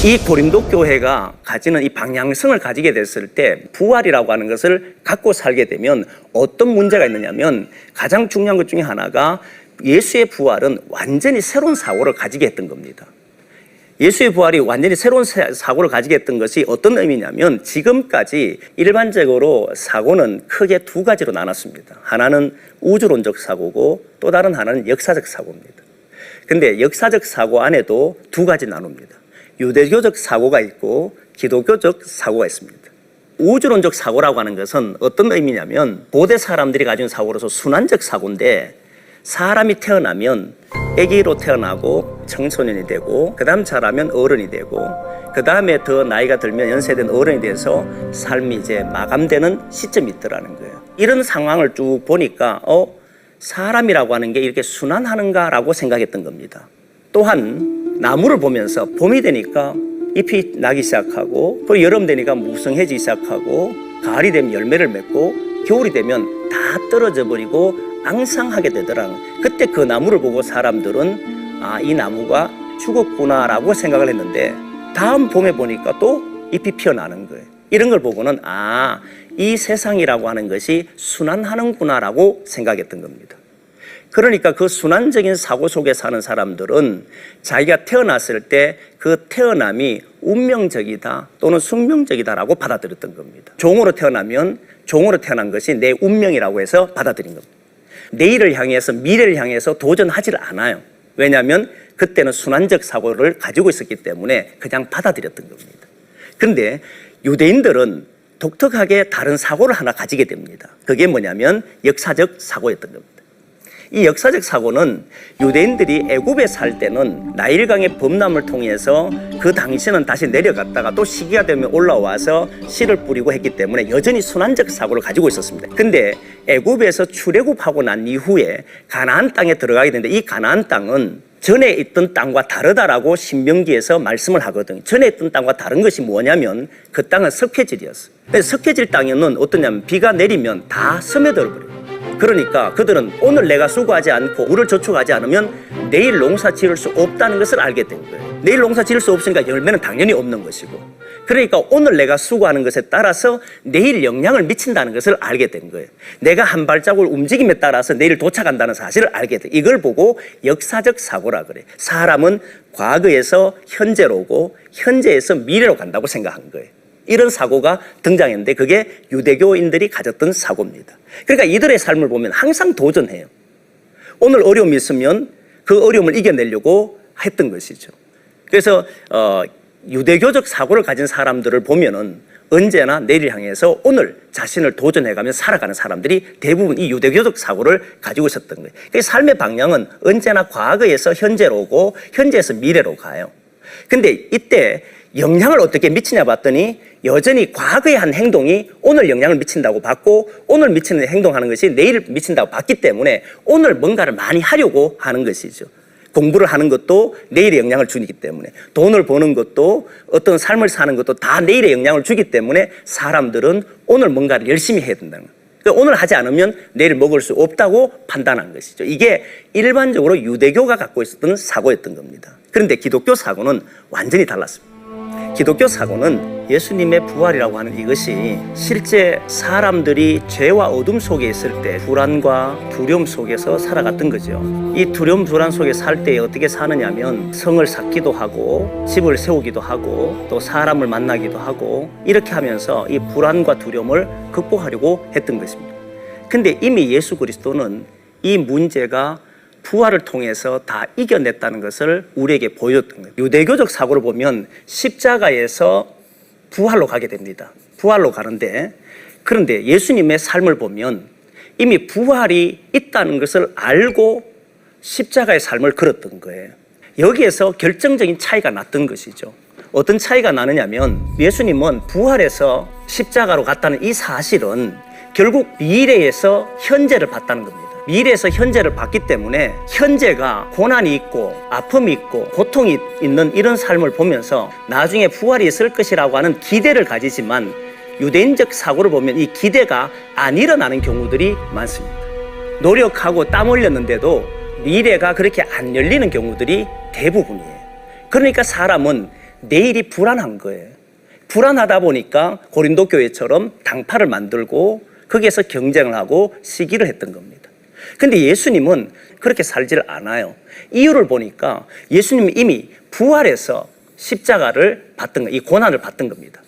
이 고린도 교회가 가지는 이 방향성을 가지게 됐을 때 부활이라고 하는 것을 갖고 살게 되면 어떤 문제가 있느냐면 가장 중요한 것 중에 하나가 예수의 부활은 완전히 새로운 사고를 가지게 했던 겁니다. 예수의 부활이 완전히 새로운 사고를 가지게 했던 것이 어떤 의미냐면 지금까지 일반적으로 사고는 크게 두 가지로 나눴습니다. 하나는 우주론적 사고고 또 다른 하나는 역사적 사고입니다. 근데 역사적 사고 안에도 두 가지 나눕니다. 유대교적 사고가 있고 기독교적 사고가 있습니다. 우주론적 사고라고 하는 것은 어떤 의미냐면 고대 사람들이 가진 사고로서 순환적 사고인데 사람이 태어나면 아기로 태어나고 청소년이 되고 그 다음 자라면 어른이 되고 그 다음에 더 나이가 들면 연세된 어른이 돼서 삶이 이제 마감되는 시점이 있더라는 거예요. 이런 상황을 쭉 보니까 사람이라고 하는 게 이렇게 순환하는가라고 생각했던 겁니다. 또한 나무를 보면서 봄이 되니까 잎이 나기 시작하고 또 여름 되니까 무성해지기 시작하고 가을이 되면 열매를 맺고 겨울이 되면 다 떨어져 버리고 앙상하게 되더라고요. 그때 그 나무를 보고 사람들은 이 나무가 죽었구나라고 생각을 했는데 다음 봄에 보니까 또 잎이 피어나는 거예요. 이런 걸 보고는 이 세상이라고 하는 것이 순환하는구나라고 생각했던 겁니다. 그러니까 그 순환적인 사고 속에 사는 사람들은 자기가 태어났을 때 그 태어남이 운명적이다 또는 숙명적이다라고 받아들였던 겁니다. 종으로 태어나면 종으로 태어난 것이 내 운명이라고 해서 받아들인 겁니다. 내일을 향해서 미래를 향해서 도전하지 않아요. 왜냐하면 그때는 순환적 사고를 가지고 있었기 때문에 그냥 받아들였던 겁니다. 그런데 유대인들은 독특하게 다른 사고를 하나 가지게 됩니다. 그게 뭐냐면 역사적 사고였던 겁니다. 이 역사적 사고는 유대인들이 애굽에 살 때는 나일강의 범람을 통해서 그 당시는 다시 내려갔다가 또 시기가 되면 올라와서 씨를 뿌리고 했기 때문에 여전히 순환적 사고를 가지고 있었습니다. 근데 애굽에서 출애굽하고 난 이후에 가나안 땅에 들어가게 되는데 이 가나안 땅은 전에 있던 땅과 다르다라고 신명기에서 말씀을 하거든요. 전에 있던 땅과 다른 것이 뭐냐면 그 땅은 석회질이었어요. 그래서 석회질 땅에는 어떠냐면 비가 내리면 다 스며들어 버려요. 그러니까 그들은 오늘 내가 수고하지 않고 물을 저축하지 않으면 내일 농사 지을 수 없다는 것을 알게 된 거예요. 내일 농사 지을 수 없으니까 열매는 당연히 없는 것이고, 그러니까 오늘 내가 수고하는 것에 따라서 내일 영향을 미친다는 것을 알게 된 거예요. 내가 한 발자국을 움직임에 따라서 내일 도착한다는 사실을 알게 돼. 이걸 보고 역사적 사고라 그래. 사람은 과거에서 현재로 오고 현재에서 미래로 간다고 생각한 거예요. 이런 사고가 등장했는데 그게 유대교인들이 가졌던 사고입니다. 그러니까 이들의 삶을 보면 항상 도전해요. 오늘 어려움이 있으면 그 어려움을 이겨내려고 했던 것이죠. 그래서 유대교적 사고를 가진 사람들을 보면은 언제나 내일을 향해서 오늘 자신을 도전해가며 살아가는 사람들이 대부분 이 유대교적 사고를 가지고 있었던 거예요. 그래서 삶의 방향은 언제나 과거에서 현재로 오고 현재에서 미래로 가요. 근데 이때 영향을 어떻게 미치냐 봤더니 여전히 과거에 한 행동이 오늘 영향을 미친다고 봤고 오늘 미치는 행동하는 것이 내일 미친다고 봤기 때문에 오늘 뭔가를 많이 하려고 하는 것이죠. 공부를 하는 것도 내일에 영향을 주기 때문에 돈을 버는 것도 어떤 삶을 사는 것도 다 내일에 영향을 주기 때문에 사람들은 오늘 뭔가를 열심히 해야 된다는 거예요. 그러니까 오늘 하지 않으면 내일 먹을 수 없다고 판단한 것이죠. 이게 일반적으로 유대교가 갖고 있었던 사고였던 겁니다. 그런데 기독교 사고는 완전히 달랐습니다. 기독교 사고는 예수님의 부활이라고 하는 이것이 실제 사람들이 죄와 어둠 속에 있을 때 불안과 두려움 속에서 살아갔던 거죠. 이 두려움 불안 속에 살 때 어떻게 사느냐면 성을 쌓기도 하고 집을 세우기도 하고 또 사람을 만나기도 하고 이렇게 하면서 이 불안과 두려움을 극복하려고 했던 것입니다. 근데 이미 예수 그리스도는 이 문제가 부활을 통해서 다 이겨냈다는 것을 우리에게 보여줬던 거예요. 유대교적 사고를 보면 십자가에서 부활로 가게 됩니다. 부활로 가는데 그런데 예수님의 삶을 보면 이미 부활이 있다는 것을 알고 십자가의 삶을 걸었던 거예요. 여기에서 결정적인 차이가 났던 것이죠. 어떤 차이가 나느냐면 예수님은 부활해서 십자가로 갔다는 이 사실은 결국 미래에서 현재를 봤다는 겁니다. 미래에서 현재를 봤기 때문에 현재가 고난이 있고 아픔이 있고 고통이 있는 이런 삶을 보면서 나중에 부활이 있을 것이라고 하는 기대를 가지지만 유대인적 사고를 보면 이 기대가 안 일어나는 경우들이 많습니다. 노력하고 땀 흘렸는데도 미래가 그렇게 안 열리는 경우들이 대부분이에요. 그러니까 사람은 내일이 불안한 거예요. 불안하다 보니까 고린도 교회처럼 당파를 만들고 거기에서 경쟁을 하고 시기를 했던 겁니다. 근데 예수님은 그렇게 살지를 않아요. 이유를 보니까 예수님은 이미 부활해서 십자가를 받던 거예요. 이 고난을 받던 겁니다.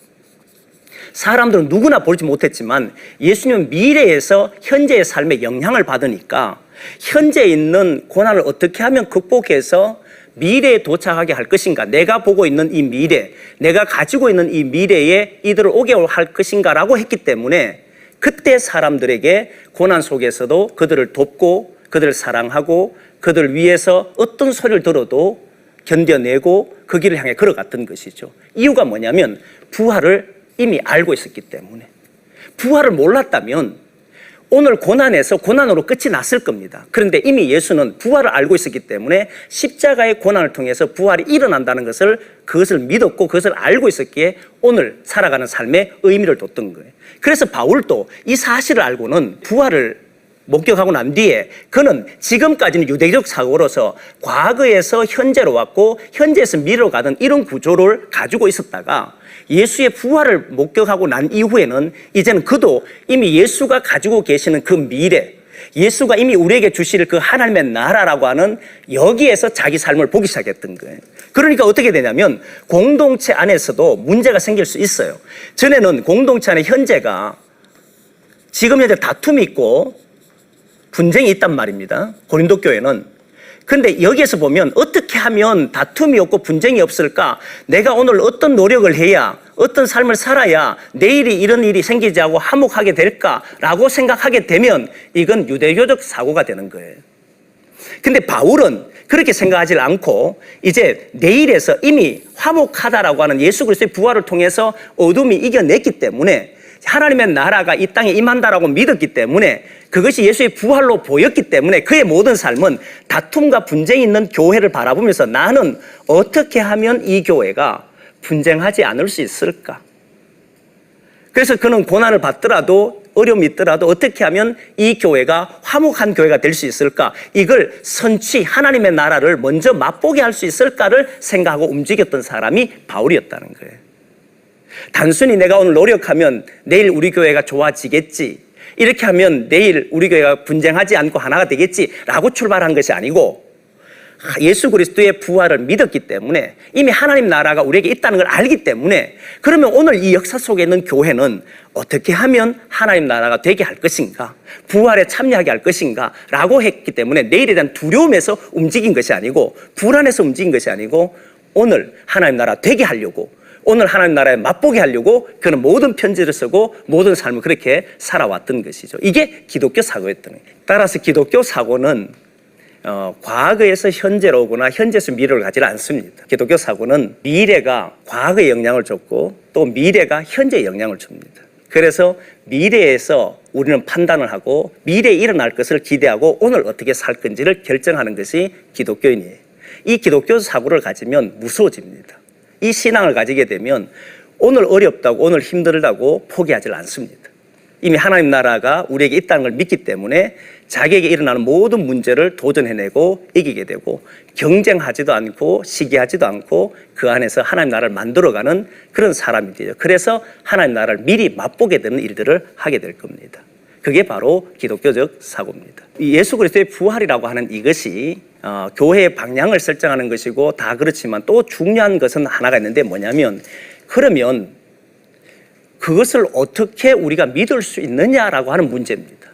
사람들은 누구나 볼지 못했지만 예수님은 미래에서 현재의 삶에 영향을 받으니까 현재에 있는 고난을 어떻게 하면 극복해서 미래에 도착하게 할 것인가, 내가 보고 있는 이 미래, 내가 가지고 있는 이 미래에 이들을 오게 할 것인가라고 했기 때문에 그때 사람들에게 고난 속에서도 그들을 돕고 그들을 사랑하고 그들을 위해서 어떤 소리를 들어도 견뎌내고 그 길을 향해 걸어갔던 것이죠. 이유가 뭐냐면 부활을 이미 알고 있었기 때문에. 부활을 몰랐다면 오늘 고난에서 고난으로 끝이 났을 겁니다. 그런데 이미 예수는 부활을 알고 있었기 때문에 십자가의 고난을 통해서 부활이 일어난다는 것을 그것을 믿었고 그것을 알고 있었기에 오늘 살아가는 삶에 의미를 뒀던 거예요. 그래서 바울도 이 사실을 알고는 부활을 목격하고 난 뒤에 그는 지금까지는 유대적 사고로서 과거에서 현재로 왔고 현재에서 미래로 가던 이런 구조를 가지고 있었다가 예수의 부활을 목격하고 난 이후에는 이제는 그도 이미 예수가 가지고 계시는 그 미래, 예수가 이미 우리에게 주실 그 하나님의 나라라고 하는 여기에서 자기 삶을 보기 시작했던 거예요. 그러니까 어떻게 되냐면 공동체 안에서도 문제가 생길 수 있어요. 전에는 공동체 안에 현재가 지금 현재 다툼이 있고 분쟁이 있단 말입니다. 고린도 교회는. 근데 여기에서 보면 어떻게 하면 다툼이 없고 분쟁이 없을까? 내가 오늘 어떤 노력을 해야, 어떤 삶을 살아야 내일이 이런 일이 생기지 않고 화목하게 될까라고 생각하게 되면 이건 유대교적 사고가 되는 거예요. 근데 바울은 그렇게 생각하지 않고 이제 내일에서 이미 화목하다라고 하는 예수 그리스도의 부활을 통해서 어둠이 이겨냈기 때문에 하나님의 나라가 이 땅에 임한다라고 믿었기 때문에 그것이 예수의 부활로 보였기 때문에 그의 모든 삶은 다툼과 분쟁이 있는 교회를 바라보면서 나는 어떻게 하면 이 교회가 분쟁하지 않을 수 있을까? 그래서 그는 고난을 받더라도 어려움이 있더라도 어떻게 하면 이 교회가 화목한 교회가 될 수 있을까? 이걸 선취 하나님의 나라를 먼저 맛보게 할 수 있을까를 생각하고 움직였던 사람이 바울이었다는 거예요. 단순히 내가 오늘 노력하면 내일 우리 교회가 좋아지겠지, 이렇게 하면 내일 우리 교회가 분쟁하지 않고 하나가 되겠지라고 출발한 것이 아니고 예수 그리스도의 부활을 믿었기 때문에 이미 하나님 나라가 우리에게 있다는 걸 알기 때문에 그러면 오늘 이 역사 속에 있는 교회는 어떻게 하면 하나님 나라가 되게 할 것인가, 부활에 참여하게 할 것인가 라고 했기 때문에 내일에 대한 두려움에서 움직인 것이 아니고 불안해서 움직인 것이 아니고 오늘 하나님 나라 되게 하려고, 오늘 하나님 나라에 맛보게 하려고 그는 모든 편지를 쓰고 모든 삶을 그렇게 살아왔던 것이죠. 이게 기독교 사고였던 거예요. 따라서 기독교 사고는 과거에서 현재로 오거나 현재에서 미래를 가지 않습니다. 기독교 사고는 미래가 과거에 영향을 줬고 또 미래가 현재에 영향을 줍니다. 그래서 미래에서 우리는 판단을 하고 미래에 일어날 것을 기대하고 오늘 어떻게 살 건지를 결정하는 것이 기독교인이에요. 이 기독교 사고를 가지면 무서워집니다. 이 신앙을 가지게 되면 오늘 어렵다고 오늘 힘들다고 포기하지 않습니다. 이미 하나님 나라가 우리에게 있다는 걸 믿기 때문에 자기에게 일어나는 모든 문제를 도전해내고 이기게 되고 경쟁하지도 않고 시기하지도 않고 그 안에서 하나님 나라를 만들어가는 그런 사람이 되죠. 그래서 하나님 나라를 미리 맛보게 되는 일들을 하게 될 겁니다. 그게 바로 기독교적 사고입니다. 예수 그리스도의 부활이라고 하는 이것이 교회의 방향을 설정하는 것이고 다 그렇지만 또 중요한 것은 하나가 있는데 뭐냐면 그러면 그것을 어떻게 우리가 믿을 수 있느냐라고 하는 문제입니다.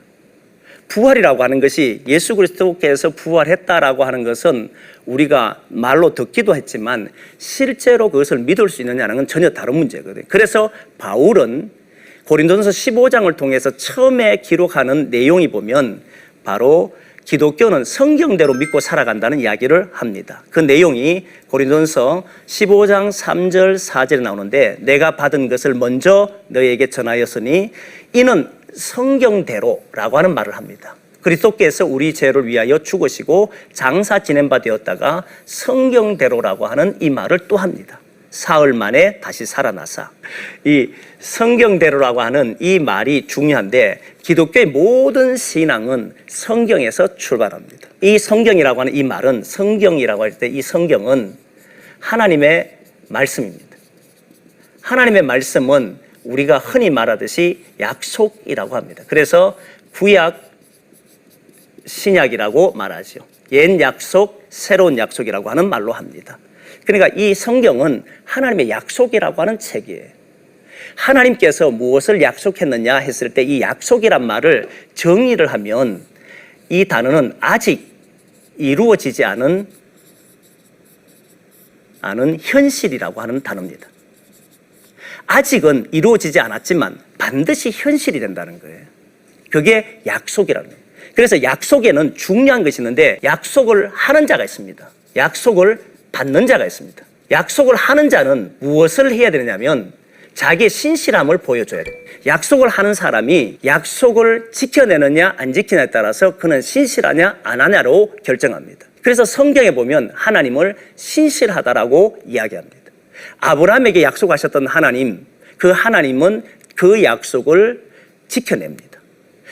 부활이라고 하는 것이 예수 그리스도께서 부활했다라고 하는 것은 우리가 말로 듣기도 했지만 실제로 그것을 믿을 수 있느냐는 건 전혀 다른 문제거든요. 그래서 바울은 고린도전서 15장을 통해서 처음에 기록하는 내용이 보면 바로 기독교는 성경대로 믿고 살아간다는 이야기를 합니다. 그 내용이 고린도전서 15장 3절 4절에 나오는데 내가 받은 것을 먼저 너희에게 전하였으니 이는 성경대로라고 하는 말을 합니다. 그리스도께서 우리 죄를 위하여 죽으시고 장사 지낸 바 되었다가 성경대로라고 하는 이 말을 또 합니다. 사흘 만에 다시 살아나사. 이 성경대로라고 하는 이 말이 중요한데 기독교의 모든 신앙은 성경에서 출발합니다. 이 성경이라고 하는 이 말은 성경이라고 할 때 이 성경은 하나님의 말씀입니다. 하나님의 말씀은 우리가 흔히 말하듯이 약속이라고 합니다. 그래서 구약, 신약이라고 말하죠. 옛 약속, 새로운 약속이라고 하는 말로 합니다. 그러니까 이 성경은 하나님의 약속이라고 하는 책이에요. 하나님께서 무엇을 약속했느냐 했을 때 이 약속이란 말을 정의를 하면 이 단어는 아직 이루어지지 않은 현실이라고 하는 단어입니다. 아직은 이루어지지 않았지만 반드시 현실이 된다는 거예요. 그게 약속이라는 거예요. 그래서 약속에는 중요한 것이 있는데 약속을 하는 자가 있습니다. 약속을 받는 자가 있습니다. 약속을 하는 자는 무엇을 해야 되냐면 자기의 신실함을 보여줘야 돼요. 약속을 하는 사람이 약속을 지켜내느냐 안 지키느냐에 따라서 그는 신실하냐 안 하냐로 결정합니다. 그래서 성경에 보면 하나님을 신실하다라고 이야기합니다. 아브라함에게 약속하셨던 하나님, 그 하나님은 그 약속을 지켜냅니다.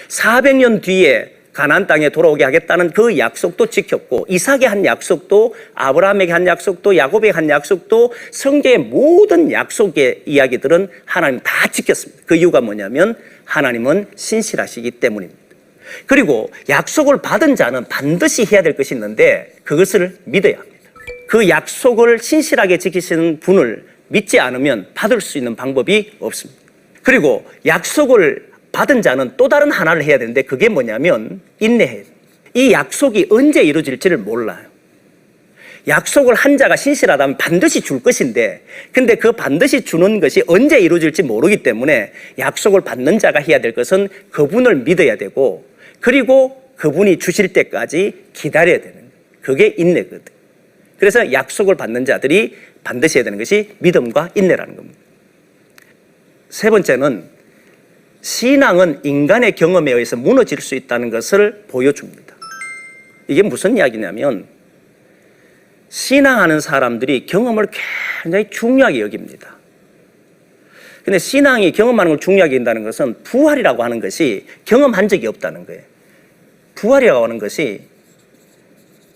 400년 뒤에 가나안 땅에 돌아오게 하겠다는 그 약속도 지켰고, 이삭에 한 약속도, 아브라함에게 한 약속도, 야곱에게 한 약속도, 성경의 모든 약속의 이야기들은 하나님 다 지켰습니다. 그 이유가 뭐냐면 하나님은 신실하시기 때문입니다. 그리고 약속을 받은 자는 반드시 해야 될 것이 있는데 그것을 믿어야 합니다. 그 약속을 신실하게 지키시는 분을 믿지 않으면 받을 수 있는 방법이 없습니다. 그리고 약속을 받은 자는 또 다른 하나를 해야 되는데 그게 뭐냐면 인내해요. 이 약속이 언제 이루어질지를 몰라요. 약속을 한 자가 신실하다면 반드시 줄 것인데 근데 그 반드시 주는 것이 언제 이루어질지 모르기 때문에 약속을 받는 자가 해야 될 것은 그분을 믿어야 되고 그리고 그분이 주실 때까지 기다려야 되는 거예요. 그게 인내거든. 그래서 약속을 받는 자들이 반드시 해야 되는 것이 믿음과 인내라는 겁니다. 세 번째는 신앙은 인간의 경험에 의해서 무너질 수 있다는 것을 보여줍니다. 이게 무슨 이야기냐면 신앙하는 사람들이 경험을 굉장히 중요하게 여깁니다. 근데 신앙이 경험하는 걸 중요하게 여긴다는 것은 부활이라고 하는 것이 경험한 적이 없다는 거예요. 부활이라고 하는 것이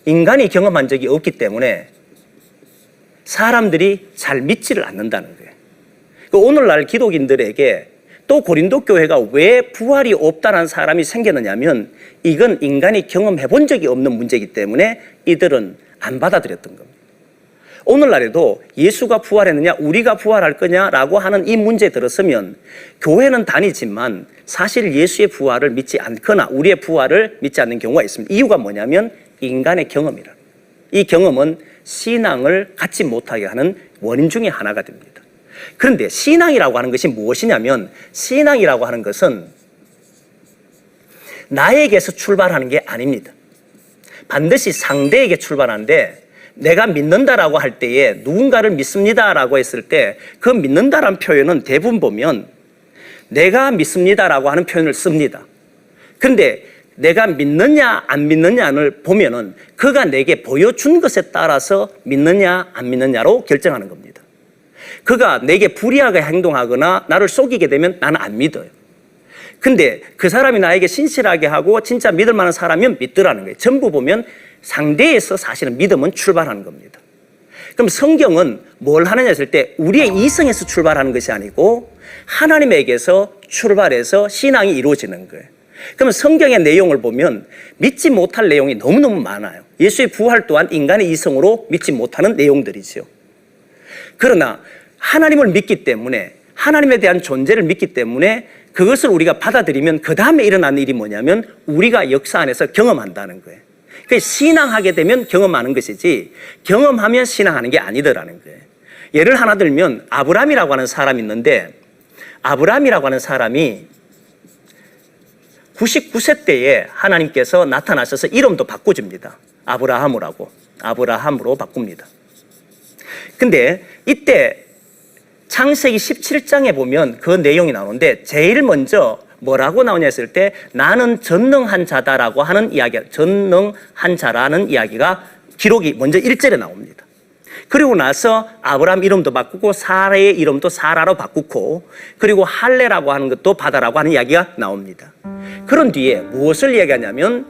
인간이 경험한 적이 없기 때문에 사람들이 잘 믿지를 않는다는 거예요. 오늘날 기독인들에게 또 고린도 교회가 왜 부활이 없다는 사람이 생겼느냐면 이건 인간이 경험해 본 적이 없는 문제이기 때문에 이들은 안 받아들였던 겁니다. 오늘날에도 예수가 부활했느냐 우리가 부활할 거냐라고 하는 이 문제에 들었으면 교회는 다니지만 사실 예수의 부활을 믿지 않거나 우리의 부활을 믿지 않는 경우가 있습니다. 이유가 뭐냐면 인간의 경험이라. 이 경험은 신앙을 갖지 못하게 하는 원인 중에 하나가 됩니다. 그런데 신앙이라고 하는 것이 무엇이냐면 신앙이라고 하는 것은 나에게서 출발하는 게 아닙니다. 반드시 상대에게 출발하는데 내가 믿는다라고 할 때에 누군가를 믿습니다라고 했을 때 그 믿는다라는 표현은 대부분 보면 내가 믿습니다라고 하는 표현을 씁니다. 그런데 내가 믿느냐 안 믿느냐를 보면은 그가 내게 보여준 것에 따라서 믿느냐 안 믿느냐로 결정하는 겁니다. 그가 내게 불의하게 행동하거나 나를 속이게 되면 나는 안 믿어요. 근데 그 사람이 나에게 신실하게 하고 진짜 믿을 만한 사람이면 믿더라는 거예요. 전부 보면 상대에서 사실은 믿음은 출발하는 겁니다. 그럼 성경은 뭘 하느냐 했을 때 우리의 이성에서 출발하는 것이 아니고 하나님에게서 출발해서 신앙이 이루어지는 거예요. 그러면 성경의 내용을 보면 믿지 못할 내용이 너무너무 많아요. 예수의 부활 또한 인간의 이성으로 믿지 못하는 내용들이죠. 그러나 하나님을 믿기 때문에 하나님에 대한 존재를 믿기 때문에 그것을 우리가 받아들이면 그 다음에 일어나는 일이 뭐냐면 우리가 역사 안에서 경험한다는 거예요. 그러니까 신앙하게 되면 경험하는 것이지 경험하면 신앙하는 게 아니더라는 거예요. 예를 하나 들면 아브라함이라고 하는 사람이 있는데 아브라함이라고 하는 사람이 99세 때에 하나님께서 나타나셔서 이름도 바꿔줍니다. 아브라함으로 바꿉니다. 근데 이때 창세기 17장에 보면 그 내용이 나오는데 제일 먼저 뭐라고 나오냐 했을 때 나는 전능한 자다라고 하는 이야기가 전능한 자라는 이야기가 기록이 먼저 1절에 나옵니다. 그리고 나서 아브라함 이름도 바꾸고 사라의 이름도 사라로 바꾸고 그리고 할례라고 하는 것도 바다라고 하는 이야기가 나옵니다. 그런 뒤에 무엇을 이야기하냐면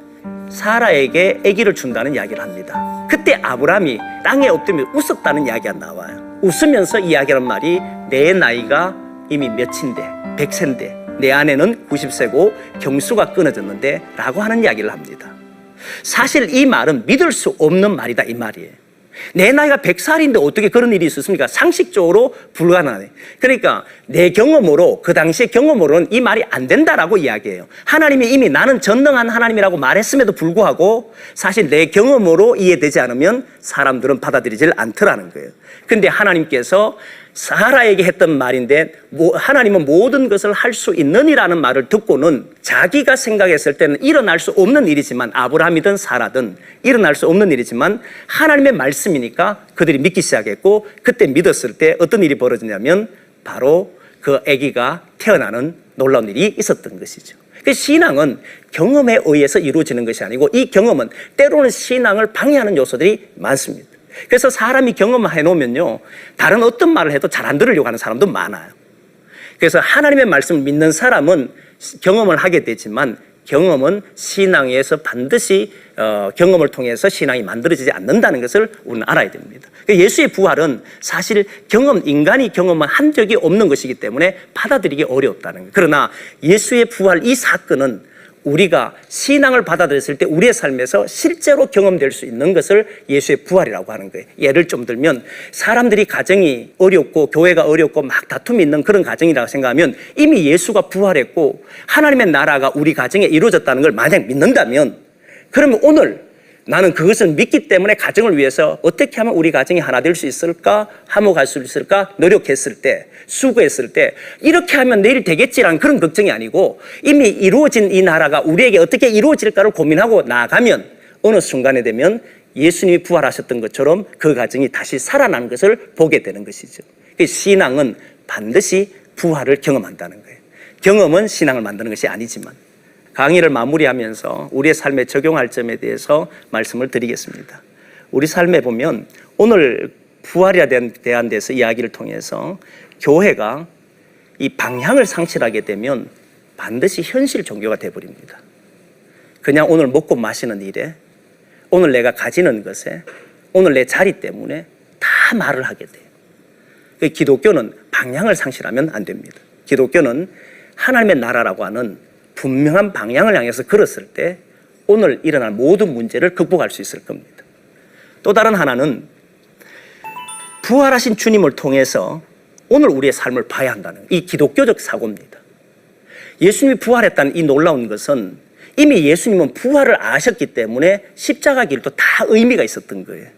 사라에게 아기를 준다는 이야기를 합니다. 그때 아브라함이 땅에 엎드리며 웃었다는 이야기가 나와요. 웃으면서 이야기하는 말이 내 나이가 이미 몇인데 100세인데 내 아내는 90세고 경수가 끊어졌는데 라고 하는 이야기를 합니다. 사실 이 말은 믿을 수 없는 말이다 이 말이에요. 내 나이가 100살인데 어떻게 그런 일이 있었습니까? 상식적으로 불가능하네. 그러니까 내 경험으로, 그 당시의 경험으로는 이 말이 안 된다라고 이야기해요. 하나님이 이미 나는 전능한 하나님이라고 말했음에도 불구하고 사실 내 경험으로 이해되지 않으면 사람들은 받아들이질 않더라는 거예요. 근데 하나님께서 사라에게 했던 말인데 하나님은 모든 것을 할 수 있느니라는 말을 듣고는 자기가 생각했을 때는 일어날 수 없는 일이지만, 아브라함이든 사라든 일어날 수 없는 일이지만 하나님의 말씀이니까 그들이 믿기 시작했고, 그때 믿었을 때 어떤 일이 벌어지냐면 바로 그 아기가 태어나는 놀라운 일이 있었던 것이죠. 그 신앙은 경험에 의해서 이루어지는 것이 아니고, 이 경험은 때로는 신앙을 방해하는 요소들이 많습니다. 그래서 사람이 경험을 해놓으면요, 다른 어떤 말을 해도 잘 안 들으려고 하는 사람도 많아요. 그래서 하나님의 말씀을 믿는 사람은 경험을 하게 되지만, 경험은 신앙에서 반드시 경험을 통해서 신앙이 만들어지지 않는다는 것을 우리는 알아야 됩니다. 예수의 부활은 사실 인간이 경험을 한 적이 없는 것이기 때문에 받아들이기 어렵다는 거예요. 그러나 예수의 부활, 이 사건은 우리가 신앙을 받아들였을 때 우리의 삶에서 실제로 경험될 수 있는 것을 예수의 부활이라고 하는 거예요. 예를 좀 들면, 사람들이 가정이 어렵고 교회가 어렵고 막 다툼이 있는 그런 가정이라고 생각하면 이미 예수가 부활했고 하나님의 나라가 우리 가정에 이루어졌다는 걸 만약 믿는다면, 그러면 오늘 나는 그것을 믿기 때문에 가정을 위해서 어떻게 하면 우리 가정이 하나 될 수 있을까, 화목할 수 있을까 노력했을 때, 수고했을 때 이렇게 하면 내일 되겠지라는 그런 걱정이 아니고, 이미 이루어진 이 나라가 우리에게 어떻게 이루어질까를 고민하고 나아가면 어느 순간에 되면 예수님이 부활하셨던 것처럼 그 가정이 다시 살아나는 것을 보게 되는 것이죠. 신앙은 반드시 부활을 경험한다는 거예요. 경험은 신앙을 만드는 것이 아니지만. 강의를 마무리하면서 우리의 삶에 적용할 점에 대해서 말씀을 드리겠습니다. 우리 삶에 보면 오늘 부활에 대한 데서 이야기를 통해서 교회가 이 방향을 상실하게 되면 반드시 현실 종교가 되어버립니다. 그냥 오늘 먹고 마시는 일에, 오늘 내가 가지는 것에, 오늘 내 자리 때문에 다 말을 하게 돼요. 기독교는 방향을 상실하면 안 됩니다. 기독교는 하나님의 나라라고 하는 분명한 방향을 향해서 걸었을 때 오늘 일어날 모든 문제를 극복할 수 있을 겁니다. 또 다른 하나는 부활하신 주님을 통해서 오늘 우리의 삶을 봐야 한다는 이 기독교적 사고입니다. 예수님이 부활했다는 이 놀라운 것은 이미 예수님은 부활을 아셨기 때문에 십자가 길도 다 의미가 있었던 거예요.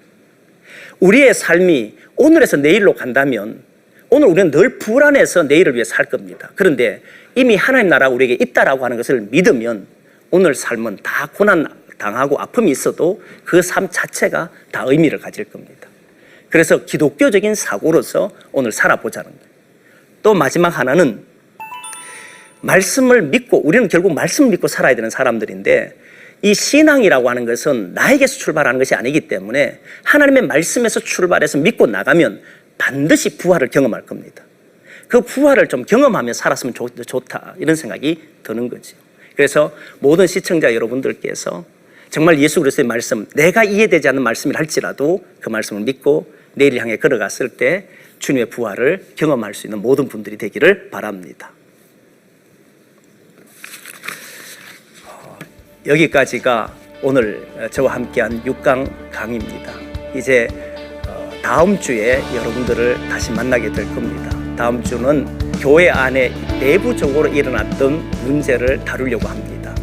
우리의 삶이 오늘에서 내일로 간다면 오늘 우리는 늘 불안해서 내일을 위해 살 겁니다. 그런데 이미 하나님 나라가 우리에게 있다라고 하는 것을 믿으면 오늘 삶은 다 고난 당하고 아픔이 있어도 그 삶 자체가 다 의미를 가질 겁니다. 그래서 기독교적인 사고로서 오늘 살아보자는 거예요. 또 마지막 하나는 말씀을 믿고, 우리는 결국 말씀을 믿고 살아야 되는 사람들인데, 이 신앙이라고 하는 것은 나에게서 출발하는 것이 아니기 때문에 하나님의 말씀에서 출발해서 믿고 나가면 반드시 부활을 경험할 겁니다. 그 부활을 좀 경험하며 살았으면 좋다, 이런 생각이 드는 거죠. 그래서 모든 시청자 여러분들께서 정말 예수 그리스도의 말씀, 내가 이해되지 않는 말씀이라 할지라도 그 말씀을 믿고 내일을 향해 걸어갔을 때 주님의 부활을 경험할 수 있는 모든 분들이 되기를 바랍니다. 여기까지가 오늘 저와 함께한 6강 강의입니다. 이제 다음 주에 여러분들을 다시 만나게 될 겁니다. 다음 주는 교회 안에 내부적으로 일어났던 문제를 다루려고 합니다.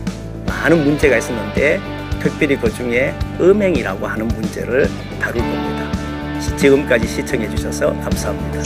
많은 문제가 있었는데 특별히 그 중에 음행이라고 하는 문제를 다룰 겁니다. 지금까지 시청해 주셔서 감사합니다.